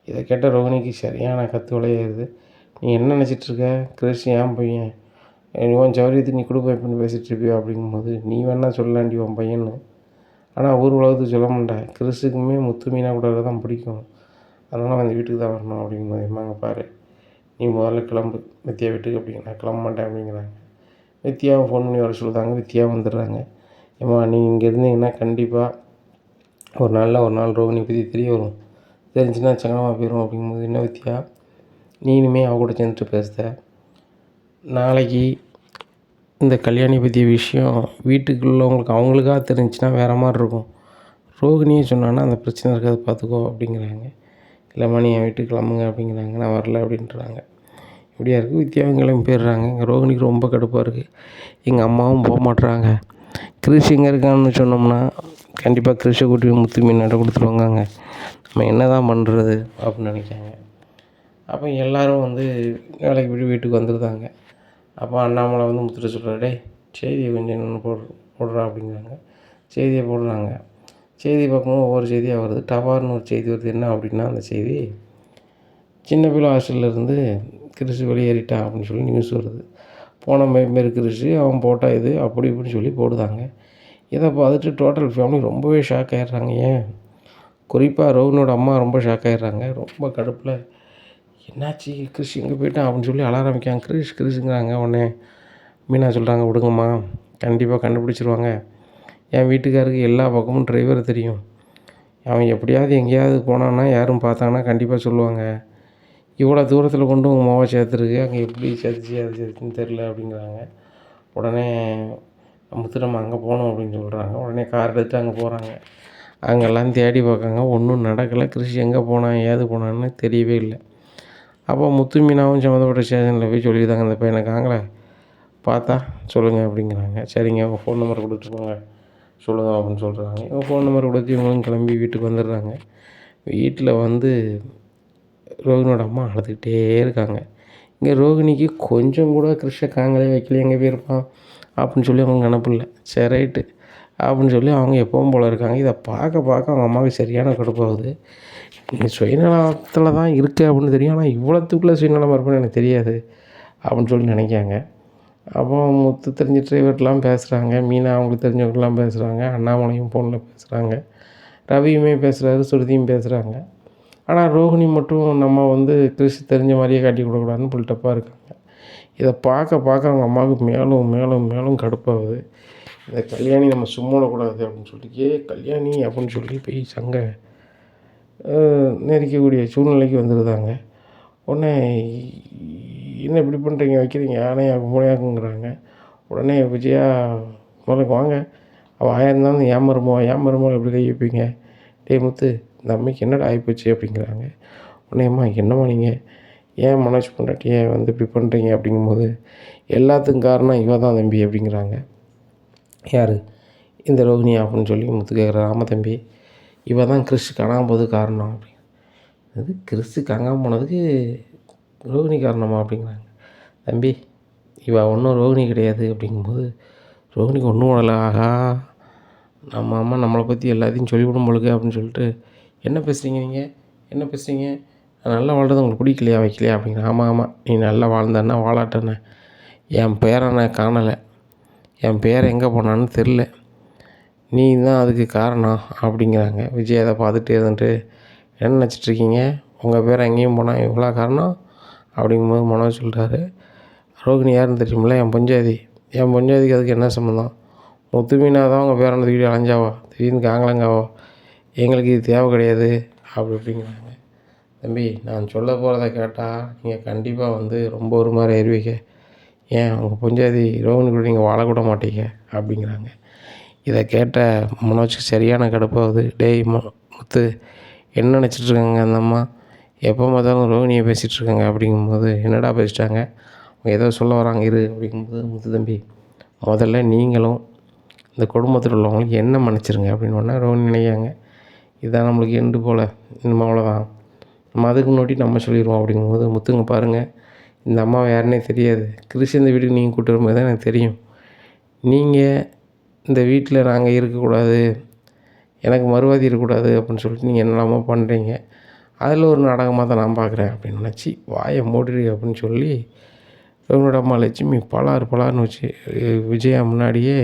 இதை கேட்ட ரோகிணிக்கு சரியான கற்று விளையாடுது, நீ என்ன நினச்சிட்ருக்க, கிறிஷ் ஏன் பையன், உன் சௌரியத்துக்கு நீ கொடுப்ப எப்படின்னு பேசிகிட்டு இருப்பியோ அப்படிங்கும்போது, நீ வேணால் சொல்லலாண்டி உன் பையன்னு, ஆனால் ஊர் உலகத்துக்கு சொல்ல மாட்டேன், கிறிஸுக்குமே முத்து மீனா கூட தான் பிடிக்கும், அதனால் அந்த வீட்டுக்கு தான் வரணும் அப்படிங்கும்போது, எம்மாங்க பாரு நீ முதல்ல கிளம்பு வித்தியா வீட்டுக்கு அப்படிங்க, நான் கிளம்ப மாட்டேன் அப்படிங்கிறாங்க. வித்யாவை ஃபோன் பண்ணி வர சொல்லுறாங்க. வித்யாவும் வந்துடுறாங்க. ஏம்மா நீங்கள் இங்கே இருந்தீங்கன்னா கண்டிப்பாக ஒரு நாள் ரோகிணி பற்றி தெரிய வரும். தெரிஞ்சுன்னா சங்கடமாக போயிடும் அப்படிங்கும்போது, என்ன வித்யா நீ இனிமேல் அவ கூட சேர்ந்துட்டு பேசுத, நாளைக்கு இந்த கல்யாணி பற்றிய விஷயம் வீட்டுக்குள்ளவங்களுக்கு அவங்களுக்காக தெரிஞ்சுன்னா வேறு மாதிரி இருக்கும். ரோகிணியே சொன்னான்னா அந்த பிரச்சனை இருக்காது பார்த்துக்கோ அப்படிங்கிறாங்க. இல்லைம்மா நீ என் வீட்டுக்கு கிளம்புங்க அப்படிங்கிறாங்க. நான் வரல அப்படின்றாங்க. இப்படியா இருக்குது. வித்யாவும் கிளம்பி போயிடுறாங்க. இங்கே ரோகிணிக்கு ரொம்ப கடுப்பாக இருக்குது. எங்கள் அம்மாவும் போக மாட்டுறாங்க. கிறிஷ் எங்கே இருக்கான்னு சொன்னோம்னா கண்டிப்பாக கிறிஷை கூட்டி முத்து மீனாட்ட கொடுத்துருவாங்க. நம்ம என்ன தான் பண்ணுறது அப்படின்னு நினைக்காங்க. அப்போ எல்லோரும் வந்து வேலைக்கு போய்ட்டு வீட்டுக்கு வந்துடுறாங்க. அப்போ அண்ணாமலை வந்து முத்துட்ட சொல்கிறாரு, டேய் செய்தியை கொஞ்சம் என்னென்னு போடுறா அப்படிங்கிறாங்க. செய்தியை போடுறாங்க. செய்தி பார்க்கும்போது ஒவ்வொரு செய்தியாக வருது. டபார்னு ஒரு செய்தி வருது. என்ன அப்படின்னா அந்த செய்தி, சின்ன பிள்ளை ஹாஸ்டல்லேருந்து கிறிஷ் வெளியேறிட்டான் அப்படின்னு சொல்லி நியூஸ் வருது. போன மாரி கிறிஷ் அவன் போட்டால் இது அப்படி இப்படின்னு சொல்லி போடுதாங்க. இதை பார்த்துட்டு டோட்டல் ஃபேமிலி ரொம்பவே ஷாக் ஆகிடுறாங்க. ஏன் குறிப்பாக ரோஹினோட அம்மா ரொம்ப ஷாக் ஆகிடுறாங்க. ரொம்ப கடுப்பில் என்னாச்சு கிறிஷ் எங்கே போயிட்டான் அப்படின்னு சொல்லி அழ ஆரம்பிக்காங்க. கிறிஷுங்கிறாங்க. உடனே மீனா சொல்கிறாங்க, விடுங்கம்மா கண்டிப்பாக கண்டுபிடிச்சிருவாங்க. என் வீட்டுக்காருக்கு எல்லா பக்கமும் டிரைவரை தெரியும். அவன் எப்படியாவது எங்கேயாவது போனான்னா யாரும் பார்த்தாங்கன்னா கண்டிப்பாக சொல்லுவாங்க. இவ்வளோ தூரத்தில் கொண்டு உங்கள் மாவை சேர்த்துருக்கு, அங்கே எப்படி சேர்த்துச்சு அது சேர்த்துன்னு தெரில அப்படிங்கிறாங்க. உடனே முத்துரம்மா அங்கே போகணும் அப்படின்னு சொல்கிறாங்க. உடனே கார் எடுத்து அங்கே போகிறாங்க. அங்கெல்லாம் தேடி பார்க்காங்க. ஒன்றும் நடக்கலை. கிறிஷ் எங்கே போனான் ஏது போனான்னு தெரியவே இல்லை. அப்போ முத்து மீனாவும் சம்மந்தப்பட்ட ஸ்டேஷனில் போய் சொல்லியிருந்தாங்க, இந்த பையனை காங்களே பார்த்தா சொல்லுங்கள் அப்படிங்கிறாங்க. சரிங்க உங்கள் ஃபோன் நம்பர் கொடுத்துட்டு போங்க சொல்லுங்கள் அப்படின்னு சொல்கிறாங்க. இவங்க ஃபோன் நம்பர் கொடுத்து இவங்களும் கிளம்பி வீட்டுக்கு வந்துடுறாங்க. வீட்டில் வந்து ரோகிணியோட அம்மா அழுதுகிட்டே இருக்காங்க. இங்கே ரோகிணிக்கு கொஞ்சம் கூட கிறிஷை காங்களே வைக்கல, எங்கே போயிருப்பான் அப்படின்னு சொல்லி அவங்க நினப்பில்ல. சரி ரைட்டு அப்படின்னு சொல்லி அவங்க எப்பவும் போல் இருக்காங்க. இதை பார்க்க அவங்க அம்மாவுக்கு சரியான கடுப்பாகுது. நீ சுயநலத்தில் தான் இருக்குது அப்படின்னு தெரியும், ஆனால் இவ்வளோத்துக்குள்ளே சுயநலமாக இருப்பேன்னு எனக்கு தெரியாது அப்படின்னு சொல்லி நினைக்காங்க. அப்போ முத்து தெரிஞ்ச டிரைவர்லாம் பேசுகிறாங்க. மீனா அவங்களுக்கு தெரிஞ்சவங்கலாம் பேசுகிறாங்க. அண்ணாமலையும் ஃபோனில் பேசுகிறாங்க. ரவியுமே பேசுகிறாரு. சுருதியும் பேசுகிறாங்க. ஆனால் ரோகிணி மட்டும் நம்ம வந்து கிறிஷ் தெரிஞ்ச மாதிரியே காட்டி கொடுக்கக்கூடாதுன்னு புல்டப்பாக இருக்காங்க. இதை பார்க்க அவங்க அம்மாவுக்கு மேலும் கடுப்பாகுது. இந்த கல்யாணி நம்ம சும்மா விடக்கூடாது அப்படின்னு சொல்லி கல்யாணி அப்படின்னு சொல்லி போய் சங்க நெரிக்கக்கூடிய சூழ்நிலைக்கு வந்துடுதாங்க. உடனே என்ன இப்படி பண்ணுறீங்க வைக்கிறீங்க யானையாகும் மூளையாக்குங்கிறாங்க. உடனே விஜயா முதல்ல வாங்க அவள் ஆயிருந்தாலும் ஏன் மருமகள் எப்படி கை வைப்பீங்க, டேய் முத்து இந்த அம்மைக்கு என்னடா ஆகிப்போச்சு அப்படிங்கிறாங்க. உடனேம்மா என்னம்மா நீங்கள் ஏன் மனோஜ் பொண்டாட்டியை வந்து இப்படி பண்ணுறீங்க அப்படிங்கும்போது, எல்லாத்துக்கும் காரணம் இவ தான் தம்பி அப்படிங்கிறாங்க. யார் இந்த ரோகிணி அப்படின்னு சொல்லி முத்து கேட்குறாரு. ஆமாம் தம்பி இவ தான் கிறிஷ் காணாமல் போது காரணம் அப்படி. அது கிறிஷ் காணாமல் போனதுக்கு ரோகிணி காரணமா அப்படிங்கிறாங்க. தம்பி இவ ஒன்றும் ரோகிணி கிடையாது அப்படிங்கும்போது, ரோகிணிக்கு ஒன்றும் வரல. ஆகா நம்ம அம்மா நம்மளை பற்றி எல்லாத்தையும் சொல்லிவிடும் பொழுது அப்படின்னு சொல்லிட்டு, என்ன பேசுகிறீங்க நீங்கள் என்ன பேசுகிறீங்க, நான் நல்லா வாழ்றது உங்களுக்கு பிடிக்கலையா வைக்கலையா அப்படிங்கிறேன். ஆமாம் நீ நல்லா வாழ்ந்தேன்னா வாழாட்டேண்ணே, என் பேரனை காணலை, என் பேரை எங்கே போனான்னு தெரில, நீ தான் அதுக்கு காரணம் அப்படிங்கிறாங்க. விஜய் அதை பார்த்துட்டே இருந்துட்டு, என்ன நினச்சிட்ருக்கீங்க உங்கள் பேரை எங்கேயும் போனால் இவ்வளோ காரணம் அப்படிங்கும்போது மனோஜ் சொல்கிறாரு, ரோகிணி யாருன்னு தெரியுமில்ல, என் பஞ்சாதிக்கு அதுக்கு என்ன சம்மந்தம், முத்து மீனா தான் உங்கள் பேரனை தூக்கிட்டு அலைஞ்சாவோ திடீர்னு காங்கலங்காவோ, எங்களுக்கு இது தேவை கிடையாது அப்படிங்கிறாங்க. தம்பி நான் சொல்ல போகிறத கேட்டால் நீங்கள் கண்டிப்பாக வந்து ரொம்ப ஒரு மாதிரி ஆயிடுவீங்க, ஏன் உங்கள் பஞ்சாதி ரோகிணி கூட நீங்கள் வாழக்கூட மாட்டீங்க அப்படிங்கிறாங்க. இதை கேட்ட மனோஜுக்கு சரியான கடுப்பாகுது. டேய் முத்து என்ன நினச்சிட்ருக்காங்க அந்த அம்மா, எப்போ பார்த்தாலும் ரோகிணியை பேசிகிட்ருக்காங்க அப்படிங்கும்போது, என்னடா பேசிட்டாங்க அவங்க ஏதோ சொல்ல வராங்க இரு அப்படிங்கும்போது, முத்து தம்பி முதல்ல நீங்களும் இந்த குடும்பத்தில் உள்ளவங்களுக்கு என்ன மன்னிச்சிருங்க அப்படின்னு ரோகிணி நினைக்காங்க. இதுதான் நம்மளுக்கு எண்டு போல், இனிமே அவ்வளோதான், நம்ம அதுக்கு முன்னாடி நம்ம சொல்லிடுவோம் அப்படிங்கும்போது, முத்துங்க பாருங்கள் இந்த அம்மாவை யாருன்னே தெரியாது, கிறிஷ் இந்த வீட்டுக்கு நீங்கள் கூப்பிட்டு வரும்போது தான் எனக்கு தெரியும், நீங்கள் இந்த வீட்டில் நாங்கள் இருக்கக்கூடாது, எனக்கு மறுவாதி இருக்கக்கூடாது அப்படின்னு சொல்லிட்டு நீங்கள் என்னெல்லாமோ பண்ணுறீங்க, அதில் ஒரு நாடகமாக தான் நான் பார்க்குறேன் அப்படின்னு நினச்சி வாயை மூடிடு அப்படின்னு சொல்லி ரோகிணியோட அம்மா லட்சுமி பலார்னு வச்சு விஜயா முன்னாடியே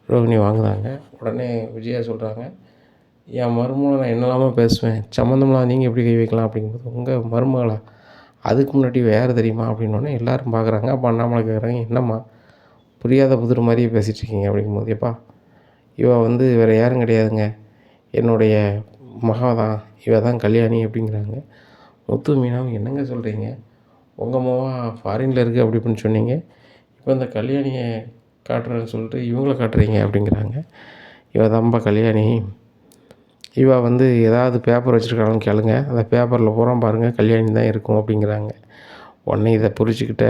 ரோகிணி வாங்குறாங்க. உடனே விஜயா சொல்கிறாங்க, என் மருமகளை நான் என்னெல்லாமோ பேசுவேன், சம்மந்தம்லாம் நீங்கள் எப்படி கை வைக்கலாம் அப்படிங்கும்போது, உங்கள் மருமகளா அதுக்கு முன்னாடி வேறு தெரியுமா அப்படின்னோடனே எல்லோரும் பார்க்குறாங்க. அப்போ அண்ணாமலை கேட்குறாங்க, என்னம்மா புரியாத புதிர் மாதிரியே பேசிகிட்ருக்கீங்க அப்படிங்கும்போது, எப்பா இவ வந்து வேறு யாரும் கிடையாதுங்க, என்னுடைய மகா தான், இவ தான் கல்யாணி அப்படிங்கிறாங்க. முத்து மீனாவும் என்னங்க சொல்கிறீங்க, உங்கள் மகா ஃபாரினில் இருக்குது அப்படி இப்படின்னு சொன்னீங்க, இப்போ இந்த கல்யாணியை காட்டுறேன்னு சொல்லிட்டு இவங்கள காட்டுறீங்க அப்படிங்கிறாங்க. இவ தான்ப்பா கல்யாணி, இவ வந்து ஏதாவது பேப்பர் வச்சுருக்காங்கன்னு கேளுங்க, அந்த பேப்பரில் பூரா பாருங்கள் கல்யாணி தான் இருக்கும் அப்படிங்கிறாங்க. உடனே இதை புரிஞ்சுக்கிட்ட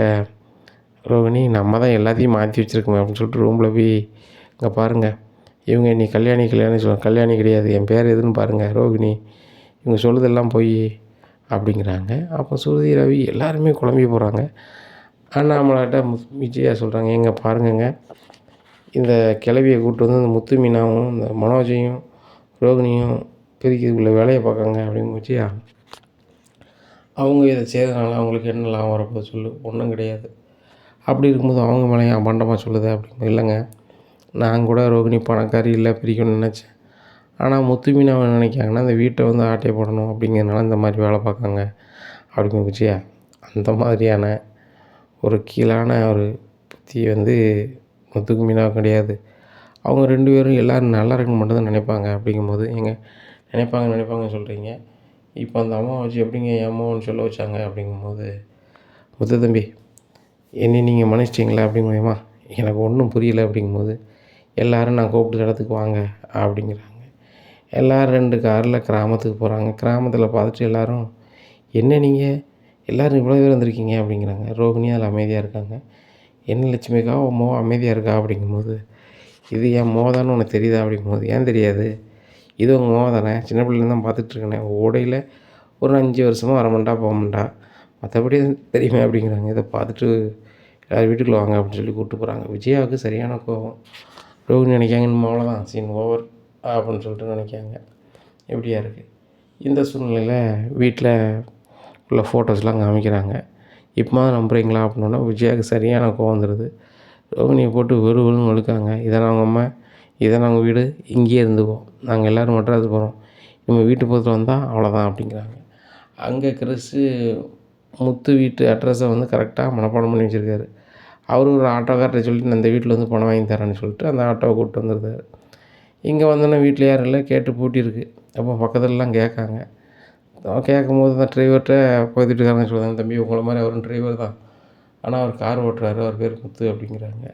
ரோகிணி, நம்ம தான் எல்லாத்தையும் மாற்றி வச்சுருக்கோமே அப்படின்னு சொல்லிட்டு ரூமில் போய், இங்கே பாருங்கள் இவங்க நீ கல்யாணி சொல்லுவாங்க, கல்யாணி கிடையாது, என் பேர் எதுன்னு பாருங்கள் ரோகிணி, இவங்க சொல்லுதெல்லாம் போய் அப்படிங்கிறாங்க. அப்போ சுருதி ரவி எல்லாருமே குழம்பி போகிறாங்க. அண்ணாமலாட்ட விஜயா சொல்கிறாங்க, எங்க பாருங்கங்க, இந்த கிளவியை கூப்பிட்டு வந்து இந்த முத்து மீனாவும் இந்த மனோஜையும் ரோகிணியும் பிரிக்கிறதுக்குள்ள வேலையை பார்க்காங்க அப்படின்னு விஜயா. அவங்க இதை செய்கிறதுனால அவங்களுக்கு என்ன லாபம் வரப்போகுது சொல்லு, ஒன்றும் கிடையாது. அப்படி இருக்கும்போது அவங்க மேலே ஏன் அபாண்டமாக சொல்லுது அப்படிங்கும்போது, இல்லைங்க நான் கூட ரோகிணி பணக்காரி இல்லை பிரிக்கணும்னு நினச்சேன், ஆனால் முத்து மீனாவை நினைக்காங்கன்னா இந்த வீட்டை வந்து ஆட்டையை போடணும் அப்படிங்கிறதுனால இந்த மாதிரி வேலை பார்க்காங்க அப்படிங்கும் விஜயா. அந்த மாதிரியான ஒரு கீழான ஒரு புத்தி வந்து முத்துக்கு மீனாவும் கிடையாது. அவங்க 2 பேரும் எல்லோரும் நல்லா இருக்குன்னு மட்டும் தான் நினைப்பாங்க அப்படிங்கும்போது, ஏங்க நினைப்பாங்கன்னு சொல்கிறீங்க, இப்போ அந்த அம்மாவை வச்சு எப்படிங்க என் அம்மாவன்னு சொல்ல வச்சாங்க அப்படிங்கும்போது, முத்து தம்பி என்னை நீங்கள் மன்னிச்சிட்டிங்களா அப்படிங்கும்போதுமா, எனக்கு ஒன்றும் புரியல அப்படிங்கும்போது, எல்லோரும் நான் கூப்பிட்ட இடத்துக்கு வாங்க அப்படிங்கிறாங்க. எல்லோரும் 2 காரில் கிராமத்துக்கு போகிறாங்க. கிராமத்தில் பார்த்துட்டு எல்லோரும், என்ன நீங்கள் எல்லோரும் இவ்வளோ பேர் வந்திருக்கீங்க அப்படிங்கிறாங்க. ரோகிணி அதில் அமைதியாக இருக்காங்க. என்ன லட்சுமிக்கா உன் மோ அமைதியாக இருக்கா அப்படிங்கும்போது, இது என் மோதான்னு உனக்கு தெரியுதா அப்படிங்கும்போது, ஏன் தெரியாது, இது உங்கள் மோ தானே, சின்ன பிள்ளைலேருந்து தான் பார்த்துட்ருக்கேனே, ஓடையில் ஒரு 5 வருஷமாக வரமாட்டா போகமாட்டா, மற்றபடி தெரியுமே அப்படிங்கிறாங்க. இதை பார்த்துட்டு எல்லோரும் வீட்டுக்குள்ளே வாங்க அப்படின்னு சொல்லி கூப்பிட்டு போகிறாங்க. விஜயாவுக்கு சரியான கோபம். ரோகிணி நினைக்காங்க இன்னும் அவ்வளோதான் சீன் ஓவர் அப்படின்னு சொல்லிட்டு நினைக்காங்க. எப்படியா இருக்குது இந்த சூழ்நிலையில் வீட்டில் உள்ள ஃபோட்டோஸ்லாம் காமிக்கிறாங்க. இப்போ நம்புறீங்களா அப்படின்னா விஜயாவுக்கு சரியான கோவம் வந்துடுது. ரோகிணியை போட்டு வெறுன்னு வழுக்காங்க. இதை நாங்கள் அம்மா, இதை நாங்கள் வீடு, இங்கேயே இருந்துக்குவோம், நாங்கள் எல்லோரும் மெட்ராஸ் போகிறோம், நம்ம வீட்டு பக்கத்தில் வந்தால் அவ்வளோதான் அப்படிங்கிறாங்க. அங்கே கிறிஸு முத்து வீட்டு அட்ரஸை வந்து கரெக்டாக மனப்பாடம் பண்ணி வச்சுருக்காரு. அவர் ஒரு ஆட்டோக்கார்ட்ட சொல்லிட்டு நான் இந்த வீட்டில் வந்து பணம் வாங்கி தரேன்னு சொல்லிட்டு அந்த ஆட்டோவை கூப்பிட்டு வந்துருந்தார். இங்கே வந்தோன்னே வீட்டில் யாரும் இல்லை, கேட்டு பூட்டியிருக்கு. அப்போ பக்கத்துலலாம் கேட்காங்க. கேட்கும்போது தான் டிரைவர்கிட்ட பக்கத்து வீட்டுக்காரங்க சொல்லுவாங்க, தம்பி உங்களை மாதிரி அவரும் டிரைவர் தான், ஆனால் அவர் கார் ஓட்டுறாரு, அவர் பேர் முத்து அப்படிங்கிறாங்க.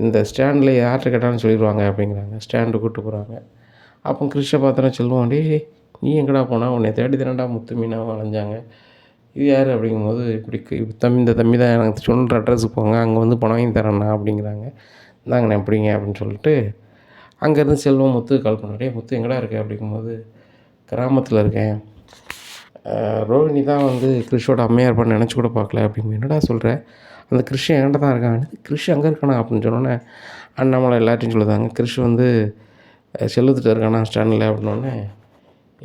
இந்த ஸ்டாண்டில் யார்கிட்ட கேட்டாலும் சொல்லிடுவாங்க அப்படிங்கிறாங்க. ஸ்டாண்டு கூப்பிட்டு போகிறாங்க. அப்போ கிறிஷை பார்த்தோன்னா சொல்லுவான், டேய் நீ எங்கடா போனால், உன்னை தேடி தானடா முத்து மீனாவும் அலைஞ்சாங்க, இது யார் அப்படிங்கும்போது, இப்படி இந்த தம்பி தான் எனக்கு சொல்கிற அட்ரஸுக்கு போங்க, அங்கே வந்து பணம் வாங்கி தரேண்ணா அப்படிங்கிறாங்க. இந்தாங்கண்ணே எப்படிங்க அப்படின்னு சொல்லிட்டு அங்கேருந்து செல்வம் முத்துக்கு கால் பண்ணார். டேய் முத்து எங்கடா இருக்க அப்படிங்கும்போது, கிராமத்தில் இருக்கேன், ரோஹிணி தான் வந்து கிறிஷோட அம்மையார் பண்ண நினச்சி கூட பார்க்கல அப்படிங்க. என்னடா சொல்கிற, அந்த கிறிஷ் என்கிட்ட தான் இருக்கான், கிறிஷ் அங்கே இருக்கானா அப்படின்னு சொன்னோன்னே அண்ணாமலை எல்லாத்தையும் சொல்லுதாங்க, கிறிஷ் வந்து செல்வத்திட்ட இருக்கானா ஸ்டாண்டில் அப்படின்னோடனே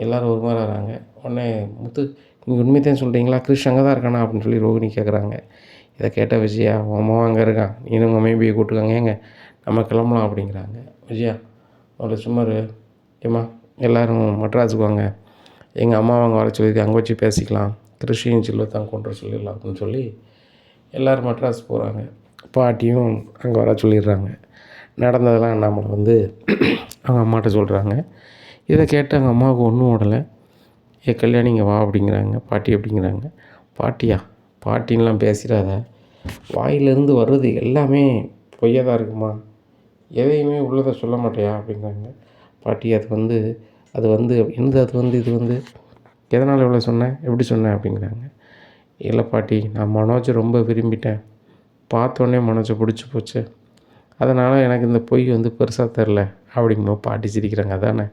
எல்லோரும் ஒரு மாதிரி வராங்க. உடனே முத்து நீங்கள் உண்மையத்தான் சொல்கிறீங்களா, கிறிஷ் அங்கே தான் இருக்கானா அப்படின்னு சொல்லி ரோஹிணி கேட்குறாங்க. இதை கேட்ட விஜயா, உன் அம்மாவும் அங்கே இருக்கான், நீனும் உங்கள் அம்மையை போய் கூப்பிட்டுக்காங்க, ஏங்க நம்ம கிளம்பலாம் அப்படிங்கிறாங்க. விஜயா அவளை சும்மா ஏம்மா எல்லோரும் மெட்ராஸுக்கு வாங்க, எங்கள் அம்மாவை அங்கே வர சொல்லியிருக்கு, அங்கே வச்சு பேசிக்கலாம், கிறிஷையும் செல்வத்தான் கொண்டு வர சொல்லிடலாம் அப்படின்னு சொல்லி எல்லோரும் மெட்ராஸ் போகிறாங்க. பாட்டியும் அங்கே வர சொல்லிடுறாங்க. நடந்ததெல்லாம் அண்ணாமலை வந்து அவங்க அம்மாட்ட சொல்கிறாங்க. இதை கேட்டு அவங்க அம்மாவுக்கு ஒன்றும் ஓடலை. கல்யாணி இங்கே வா அப்படிங்கிறாங்க. பாட்டி அப்படிங்கிறாங்க. பாட்டியா, பாட்டின்லாம் பேசிடாத, வாயிலேருந்து வர்றது எல்லாமே பொய்யாக தான் இருக்குமா, எதையுமே உள்ளதை சொல்ல மாட்டியா அப்படிங்கிறாங்க. பாட்டி அது வந்து என்னது அது வந்து இது வந்து எதனால் இவ்வளோ சொன்னேன், எப்படி சொன்னேன் அப்படிங்கிறாங்க. இல்லை பாட்டி, நான் மனோஜை ரொம்ப விரும்பிட்டேன், பார்த்தோன்னே மனோஜை பிடிச்சி போச்சு, அதனால் எனக்கு இந்த பொய் வந்து பெருசாக தெரில அப்படிங்கும்போது பாட்டி சிரிக்கிறாங்க. அதானே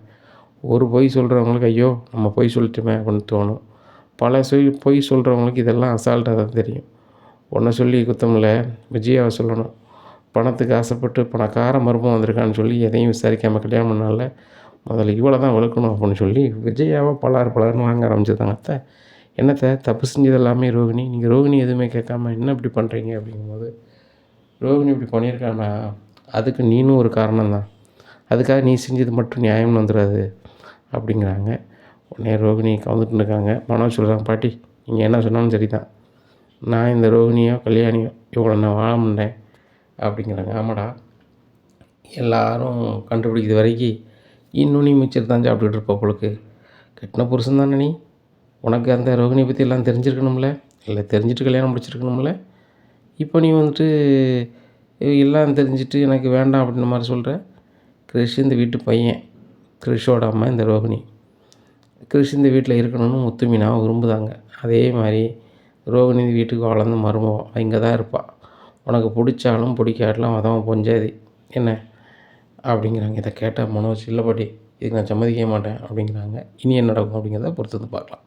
ஒரு பொய் சொல்கிறவங்களுக்கு ஐயோ நம்ம பொய் சொல்லிட்டோமே அப்படின்னு தோணும். பல பொய் சொல்கிறவங்களுக்கு இதெல்லாம் அசால்ட்டாக தான் தெரியும். ஒன்றை சொல்லி குத்தமில்ல, விஜயாவை சொல்லணும், பணத்துக்கு ஆசைப்பட்டு பணக்கார மருமம் வந்திருக்கான்னு சொல்லி எதையும் விசாரிக்காமல் கல்யாணம் பண்ணால முதல்ல இவ்வளோ தான் வளர்க்கணும் அப்படின்னு சொல்லி விஜயாவை பலார்னு வாங்க ஆரம்பிச்சிருந்தாங்க. அத்தை என்னத்தை தப்பு செஞ்சது எல்லாமே ரோகிணி, நீங்கள் ரோகிணி எதுவுமே கேட்காம என்ன இப்படி பண்ணுறீங்க அப்படிங்கும்போது, ரோகிணி இப்படி பண்ணியிருக்கானா அதுக்கு நீனும் ஒரு காரணம் தான், அதுக்காக நீ செஞ்சது மட்டும் நியாயம்னு வந்துடாது அப்படிங்கிறாங்க. உடனே ரோகிணி கவுந்துட்டு இருக்காங்க. மனோஜ் சொல்கிறாங்க, பாட்டி நீங்கள் என்ன சொன்னாலும் சரி தான், நான் இந்த ரோகிணியோ கல்யாணியோ இவ்வளோ நான் வாழ முடியேன் அப்படிங்கிறாங்க. ஆமாடா, எல்லாரும் கண்டுபிடிக்கிற வரைக்கும் இன்னும் நீ மிச்சர் தான் சாப்பிட்டுட்டு இருப்ப போலுக்கு. கட்டின புருஷன் தானே நீ, உனக்கு அந்த ரோகிணியை பற்றி எல்லாம் தெரிஞ்சிருக்கணும்ல, இல்லை தெரிஞ்சுட்டு கல்யாணம் முடிச்சிருக்கணும்ல. இப்போ நீ வந்துட்டு எல்லாம் தெரிஞ்சுட்டு எனக்கு வேண்டாம் அப்படின்ற மாதிரி சொல்கிற. கிறிஷ் இந்த வீட்டு பையன், கிறிஷோட அம்மா இந்த ரோகிணி. கிறிஷ் இந்த வீட்டில் இருக்கணும்னு முத்துமீனாவை விரும்புதாங்க. அதே மாதிரி ரோகிணி வீட்டுக்கு வளர்ந்து மருமவன் இங்கே தான் இருப்பாள். உனக்கு பிடிச்சாலும் பிடிக்காட்டலாம் அவன் பொஞ்சாதி என்ன அப்படிங்கிறாங்க. இதை கேட்டால் மனோஜ், இல்லை பாட்டி இதுக்கு நான் சம்மதிக்க மாட்டேன் அப்படிங்கிறாங்க. இனி என்ன நடக்கும் அப்படிங்கிறத பொறுத்து வந்து பார்க்கலாம்.